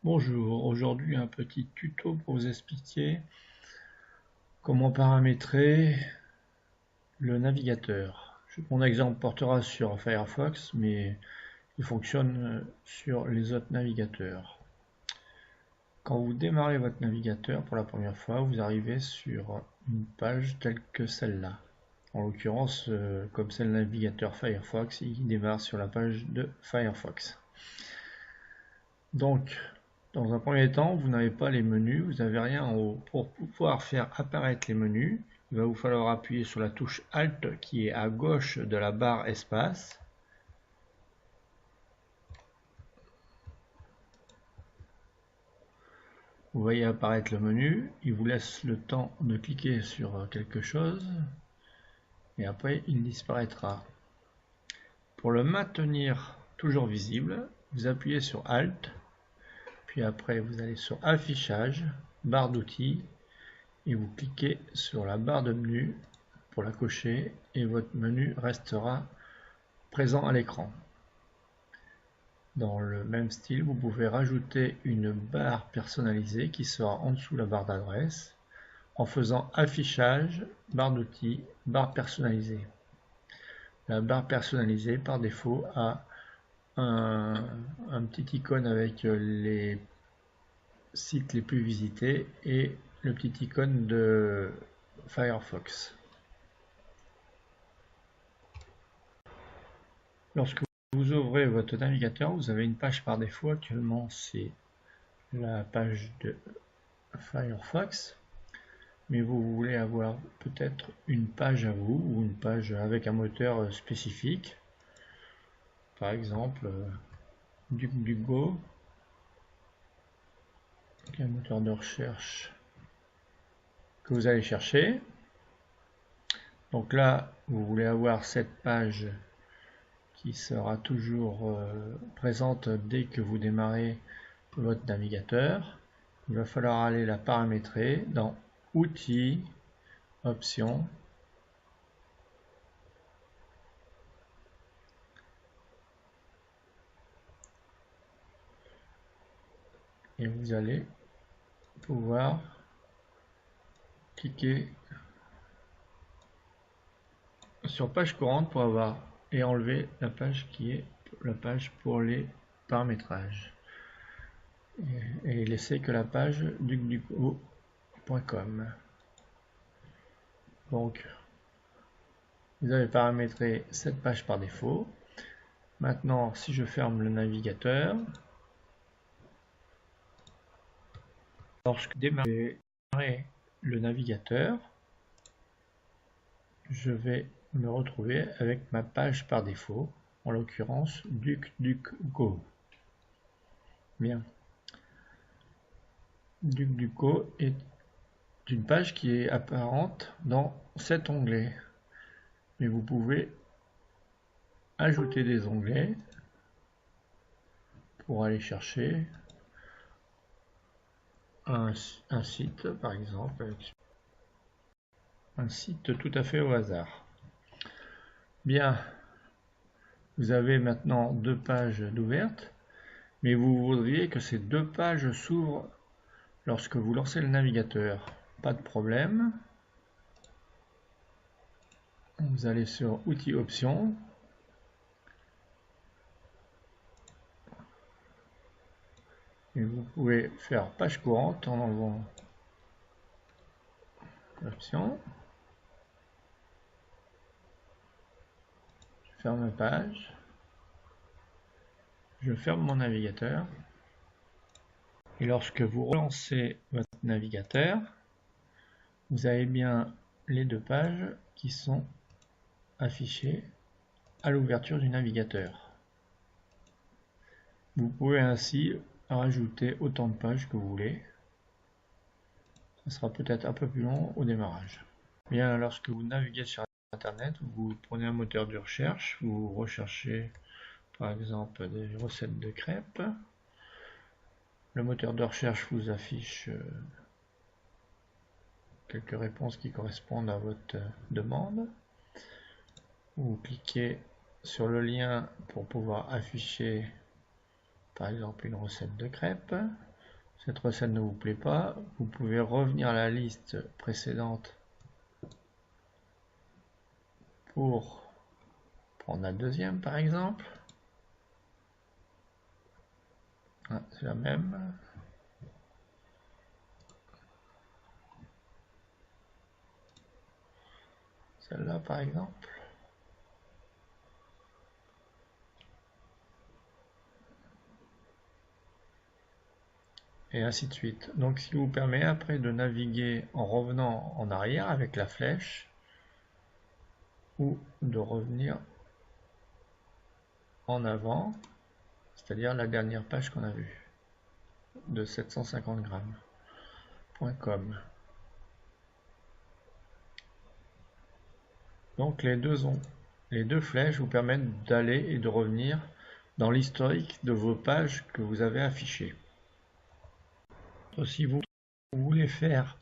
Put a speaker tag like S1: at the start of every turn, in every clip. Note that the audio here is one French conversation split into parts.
S1: Bonjour, aujourd'hui un petit tuto pour vous expliquer comment paramétrer le navigateur. Mon exemple portera sur Firefox, mais il fonctionne sur les autres navigateurs. Quand vous démarrez votre navigateur pour la première fois, vous arrivez sur une page telle que celle-là. En l'occurrence, comme c'est le navigateur Firefox, il démarre sur la page de Firefox. Donc, dans un premier temps, vous n'avez pas les menus, vous n'avez rien en haut. Pour pouvoir faire apparaître les menus, il va vous falloir appuyer sur la touche Alt qui est à gauche de la barre espace. Vous voyez apparaître le menu, il vous laisse le temps de cliquer sur quelque chose et après il disparaîtra. Pour le maintenir toujours visible, vous appuyez sur Alt, puis après vous allez sur Affichage, barre d'outils, et vous cliquez sur la barre de menu pour la cocher et votre menu restera présent à l'écran. Dans le même style, vous pouvez rajouter une barre personnalisée qui sera en dessous de la barre d'adresse en faisant affichage, barre d'outils, barre personnalisée. La barre personnalisée par défaut a un petit icône avec les sites les plus visités et le petit icône de Firefox. Lorsque vous ouvrez votre navigateur, vous avez une page par défaut. Actuellement, c'est la page de Firefox. Mais vous voulez avoir peut-être une page à vous ou une page avec un moteur spécifique. Par exemple, DuckDuckGo, qui est un moteur de recherche que vous allez chercher. Donc là, vous voulez avoir cette page qui sera toujours présente dès que vous démarrez votre navigateur. Il va falloir aller la paramétrer dans Outils, Options, et vous allez pouvoir cliquer sur page courante pour avoir et enlever la page qui est la page pour les paramétrages et laisser que la page duckduckgo.com. Donc vous avez paramétré cette page par défaut. Maintenant, si je ferme le navigateur, lorsque je démarre le navigateur, je vais me retrouver avec ma page par défaut, en l'occurrence DuckDuckGo. Bien. DuckDuckGo est une page qui est apparente dans cet onglet. Mais vous pouvez ajouter des onglets pour aller chercher un site, par exemple, un site tout à fait au hasard. Bien, vous avez maintenant deux pages d'ouvertes, mais vous voudriez que ces deux pages s'ouvrent lorsque vous lancez le navigateur. Pas de problème. Vous allez sur Outils Options. Et vous pouvez faire page courante en enlevant l'option. Je ferme la page. Je ferme mon navigateur. Et lorsque vous relancez votre navigateur, vous avez bien les deux pages qui sont affichées à l'ouverture du navigateur. Vous pouvez ainsi rajouter autant de pages que vous voulez. Ce sera peut-être un peu plus long au démarrage. Bien, lorsque vous naviguez sur Internet, vous prenez un moteur de recherche, vous recherchez par exemple des recettes de crêpes. Le moteur de recherche vous affiche quelques réponses qui correspondent à votre demande. Vous cliquez sur le lien pour pouvoir afficher par exemple une recette de crêpes. cette recette ne vous plaît pas, vous pouvez revenir à la liste précédente pour prendre la deuxième par exemple. Ah, c'est la même. Celle-là par exemple. Et ainsi de suite. Donc ce qui vous permet après de naviguer en revenant en arrière avec la flèche ou de revenir en avant, c'est-à-dire la dernière page qu'on a vue de 750 grammes.com. Donc les deux flèches vous permettent d'aller et de revenir dans l'historique de vos pages que vous avez affichées. Si vous voulez faire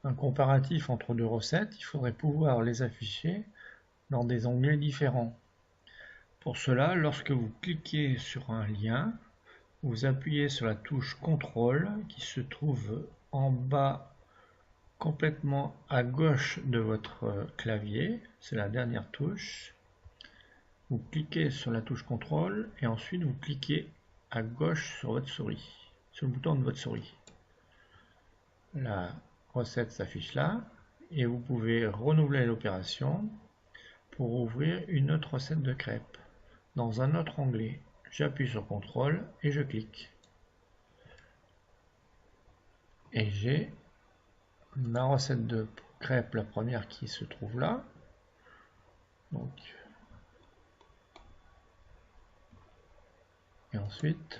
S1: un comparatif entre deux recettes, il faudrait pouvoir les afficher dans des onglets différents. Pour cela, lorsque vous cliquez sur un lien, vous appuyez sur la touche CTRL qui se trouve en bas complètement à gauche de votre clavier, c'est la dernière touche. Vous cliquez sur la touche CTRL et ensuite vous cliquez à gauche sur votre souris, sur le bouton de votre souris. La recette s'affiche là et vous pouvez renouveler l'opération pour ouvrir une autre recette de crêpes. Dans un autre onglet, j'appuie sur CTRL et je clique. Et j'ai ma recette de crêpes, la première qui se trouve là. Donc, et ensuite,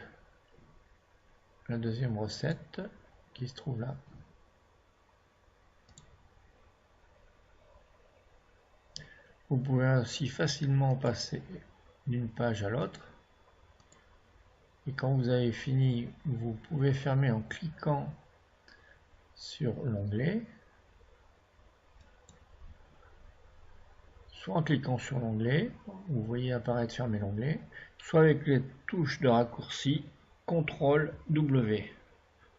S1: la deuxième recette qui se trouve là. Vous pouvez aussi facilement passer d'une page à l'autre. Et quand vous avez fini, vous pouvez fermer en cliquant sur l'onglet. Soit en cliquant sur l'onglet, vous voyez apparaître fermer l'onglet, soit avec les touches de raccourci CTRL W.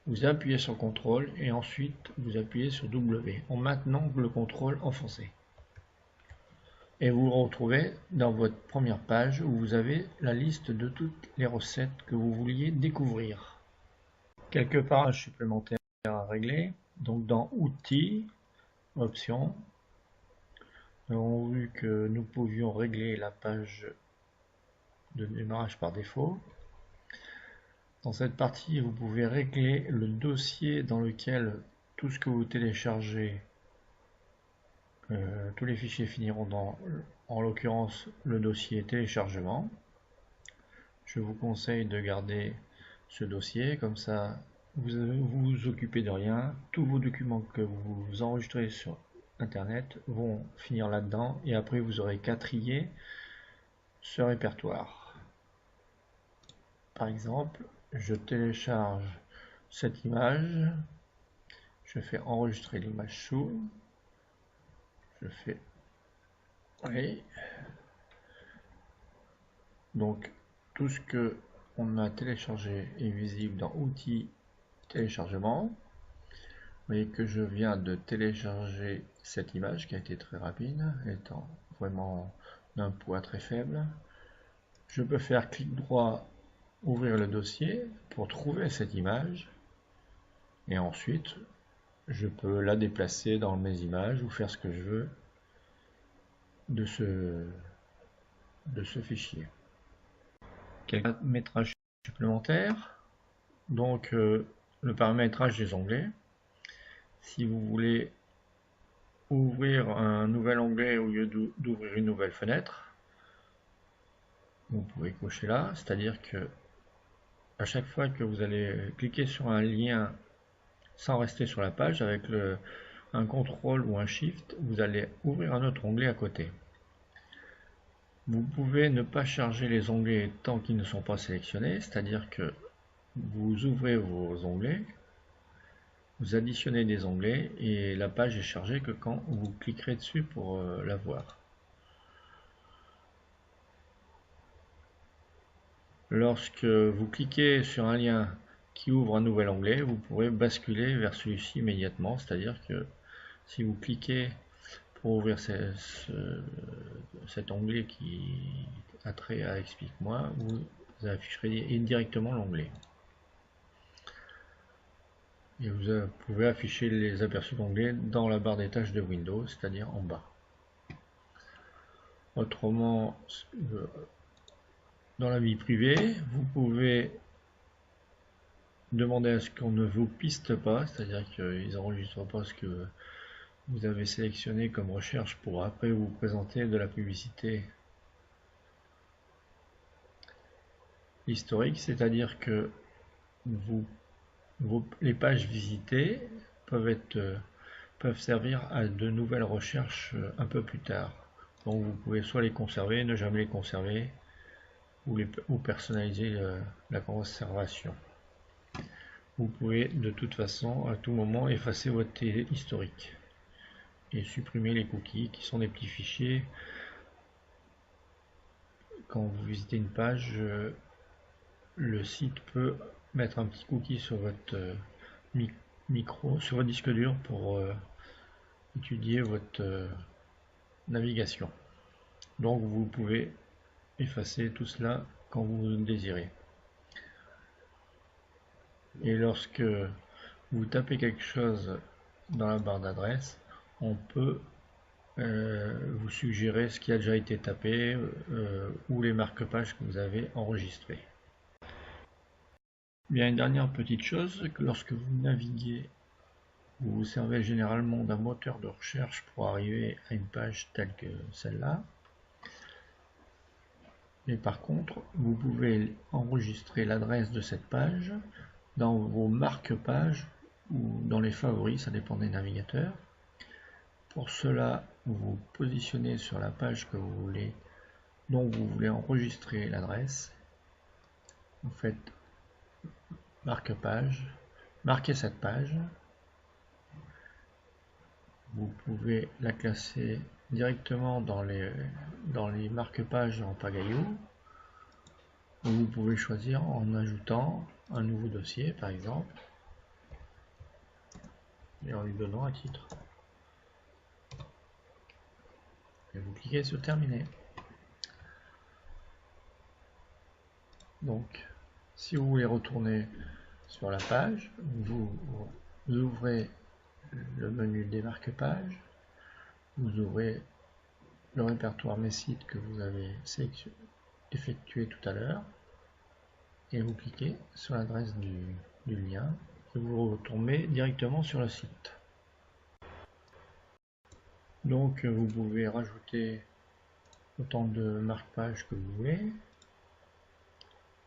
S1: Vous appuyez sur CTRL et ensuite vous appuyez sur W en maintenant le CTRL enfoncé. Et vous vous retrouvez dans votre première page où vous avez la liste de toutes les recettes que vous vouliez découvrir. Quelques pages supplémentaires à régler. Donc dans Outils, Options, nous avons vu que nous pouvions régler la page de démarrage par défaut. Dans cette partie, vous pouvez régler le dossier dans lequel tout ce que vous téléchargez, tous les fichiers finiront dans, en l'occurrence, le dossier téléchargement. Je vous conseille de garder ce dossier, comme ça vous vous occupez de rien. Tous vos documents que vous enregistrez sur Internet vont finir là-dedans et après vous aurez qu'à trier ce répertoire. Par exemple, je télécharge cette image, je fais enregistrer l'image sous, je fais oui. Donc tout ce que on a téléchargé est visible dans Outils téléchargement. Vous voyez que je viens de télécharger cette image qui a été très rapide, étant vraiment d'un poids très faible. Je peux faire clic droit, ouvrir le dossier pour trouver cette image et ensuite je peux la déplacer dans mes images ou faire ce que je veux de ce fichier. Quelques paramétrages supplémentaires. Donc le paramétrage des onglets. Si vous voulez ouvrir un nouvel onglet au lieu d'ouvrir une nouvelle fenêtre, vous pouvez cocher là, c'est-à-dire que à chaque fois que vous allez cliquer sur un lien sans rester sur la page, avec un CTRL ou un SHIFT, vous allez ouvrir un autre onglet à côté. Vous pouvez ne pas charger les onglets tant qu'ils ne sont pas sélectionnés, c'est-à-dire que vous ouvrez vos onglets, vous additionnez des onglets et la page est chargée que quand vous cliquerez dessus pour la voir. Lorsque vous cliquez sur un lien qui ouvre un nouvel onglet, vous pourrez basculer vers celui-ci immédiatement, c'est-à-dire que si vous cliquez pour ouvrir cet onglet qui a trait à Explique-moi, vous afficherez directement l'onglet. Et vous pouvez afficher les aperçus d'onglets dans la barre des tâches de Windows, c'est-à-dire en bas. Autrement, dans la vie privée, vous pouvez demander à ce qu'on ne vous piste pas, c'est-à-dire qu'ils n'enregistrent pas ce que vous avez sélectionné comme recherche pour après vous présenter de la publicité historique, c'est-à-dire que les pages visitées peuvent servir à de nouvelles recherches un peu plus tard. Donc vous pouvez soit les conserver, ne jamais les conserver, ou personnaliser la conservation. Vous pouvez de toute façon à tout moment effacer votre historique et supprimer les cookies qui sont des petits fichiers. Quand vous visitez une page, le site peut mettre un petit cookie sur votre sur votre disque dur pour étudier votre navigation. Donc vous pouvez effacer tout cela quand vous le désirez. Et lorsque vous tapez quelque chose dans la barre d'adresse, on peut vous suggérer ce qui a déjà été tapé ou les marque-pages que vous avez enregistrés. Bien, une dernière petite chose, que lorsque vous naviguez, vous vous servez généralement d'un moteur de recherche pour arriver à une page telle que celle-là. Mais par contre, vous pouvez enregistrer l'adresse de cette page dans vos marque-pages ou dans les favoris, ça dépend des navigateurs. Pour cela, vous vous positionnez sur la page dont vous voulez enregistrer l'adresse. Vous faites marque-page, marquez cette page. Vous pouvez la classer directement dans les marque-pages en pagayou. Vous pouvez choisir en ajoutant un nouveau dossier par exemple et en lui donnant un titre. Et vous cliquez sur terminer. Donc si vous voulez retourner sur la page, vous ouvrez le menu des marque-pages, vous ouvrez le répertoire Mes sites que vous avez effectué tout à l'heure et vous cliquez sur l'adresse du lien et vous retournez directement sur le site. Donc vous pouvez rajouter autant de marque-pages que vous voulez,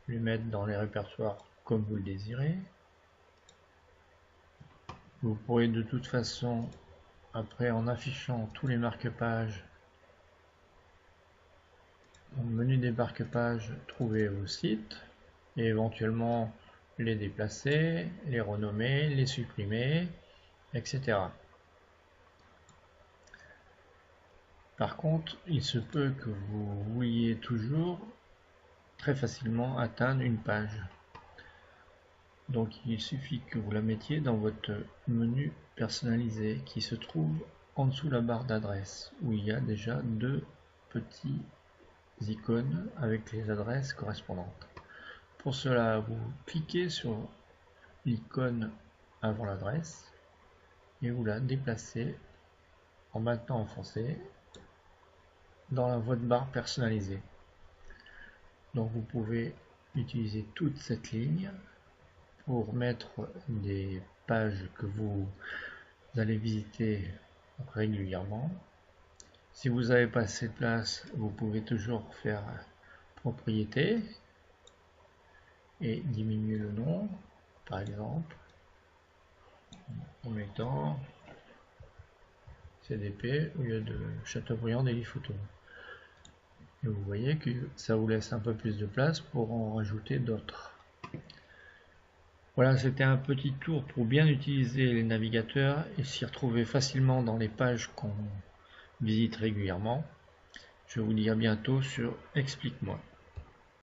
S1: les mettre dans les répertoires comme vous le désirez. Vous pourrez de toute façon, après en affichant tous les marque-pages, dans le menu des marque-pages, trouver vos sites et éventuellement les déplacer, les renommer, les supprimer, etc. Par contre, il se peut que vous vouliez toujours très facilement atteindre une page. Donc il suffit que vous la mettiez dans votre menu personnalisé qui se trouve en dessous de la barre d'adresse où il y a déjà deux petits icônes avec les adresses correspondantes. Pour cela, vous cliquez sur l'icône avant l'adresse et vous la déplacez en maintenant enfoncé dans votre barre personnalisée. Donc vous pouvez utiliser toute cette ligne pour mettre des pages que vous allez visiter régulièrement. Si vous n'avez pas assez de place, vous pouvez toujours faire propriété et diminuer le nom, par exemple, en mettant CDP au lieu de Châteaubriand Daily Photo. Et vous voyez que ça vous laisse un peu plus de place pour en rajouter d'autres. Voilà, c'était un petit tour pour bien utiliser les navigateurs et s'y retrouver facilement dans les pages qu'on visite régulièrement. Je vous dis à bientôt sur Explique-moi.